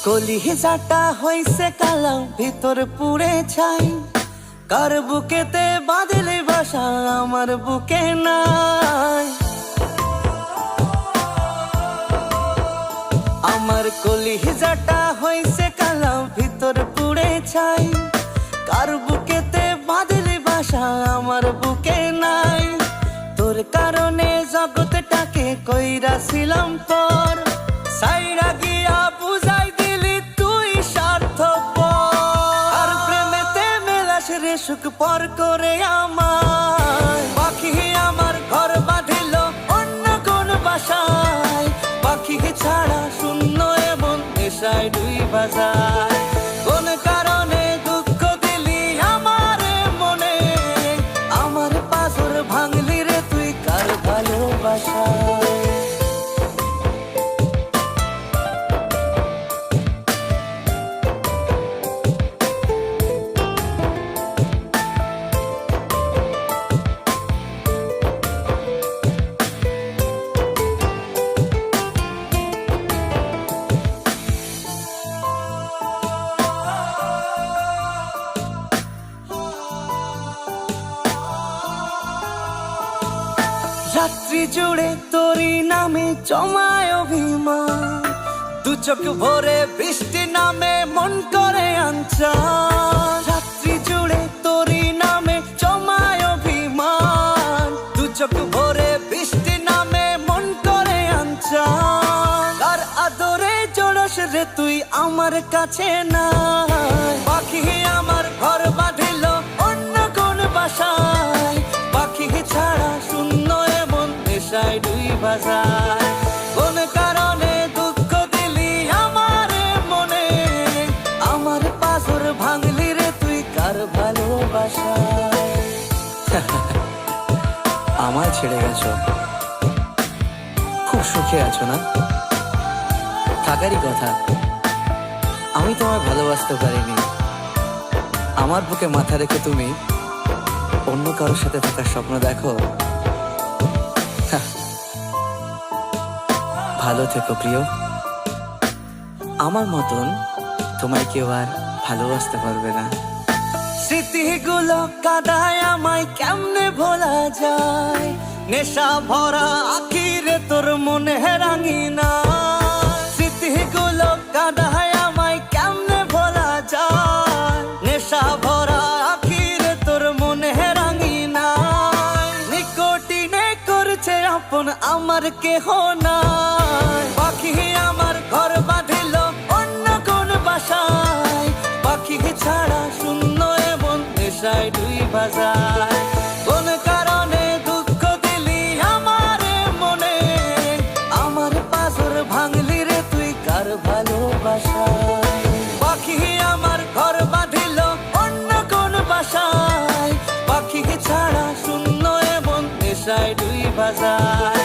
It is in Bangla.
কলিজাটা হইছে কালো ভিতর পুড়ে ছাই, কার বুকেতে বাঁধলে বাসা আমার বুকে নাই। আমার কলিজাটা হইছে কালো ভিতর পুড়ে ছাই, কার বুকেতে বাঁধলে বাসা আমার বুকে নাই। তোর কারণে জগৎটাকে কইরাছিলাম পর, সাইরা গিয়া বুঝাই দিলি তুই স্বার্থপর। আর প্রেমেতে মেলাস রে সুখ পর করে আমায়, পাখি আমার ঘর বাঁধিল অন্য কোন বাসায়। পাখি ছাড়া শূন্য এমন নেশায় ডুইবা যায়। কোন কারণে দুঃখ দিলি আমার মনে, আমার পাথর ভাঙলি রে তুই কার ভালোবাসায়। রাত্রি জুড়ে তোরই নামে জমায় অভিমান, দু চোখ ভরে বৃষ্টি নামে মন করে আনচান। রাত্রি জুড়ে তোরই নামে জমায় অভিমান, দু চোখ ভরে বৃষ্টি নামে মন করে আনচান। কার আদরে জড়স রে তুই আমার কাছে নাই, পাখি আমার ঘর বাঁধিল অন্য কোন বাসায়। পাখি ছাড়া শূন্য এমন নেশায় ডুইবা যায়। কোন কারণে দুঃখ দিলি আমার মনে, আমার পাথর ভাঙলি রে তুই কার ভালোবাসায়। আমায় ছেড়ে গেছো, খুব সুখে আছো না? থাকারই কথা, আমি তোমায় ভালোবাসতে পারিনি। আমার বুকে মাথা রেখে তুমি অন্য কারোর সাথে থাকার স্বপ্ন দেখো। ভালো থেকো প্রিয়, আমার মতন তোমায় কেউ আর ভালোবাসতে পারবে না। স্মৃতিগুলো কাদায় আমায় কেমনে ভোলা যায়, নেশা ভরা আখিরে তোর মনে রাঙিনা। স্মৃতিগুলো কাদায় আমায় কেমনে ভোলা যায়, নেশা ভরা আখিরে তোর মনে রাঙিনা। নিকটিনে করছে আপন আমার কেহ নাই, পাখি আমার ঘর বাঁধিল অন্য কোন বাসায়। পাখি ছাড়া শূন্য এমন নেশায় ডুইবা যায়। কোন কারণে দুঃখ দিলি আমার মনে, আমার পাথর ভাঙলি রে তুই কার ভালোবাসায়। পাখি আমার ঘর বাঁধিল অন্য কোন বাসায়। পাখি ছাড়া শূন্য এমন নেশায় ডুইবা যায়।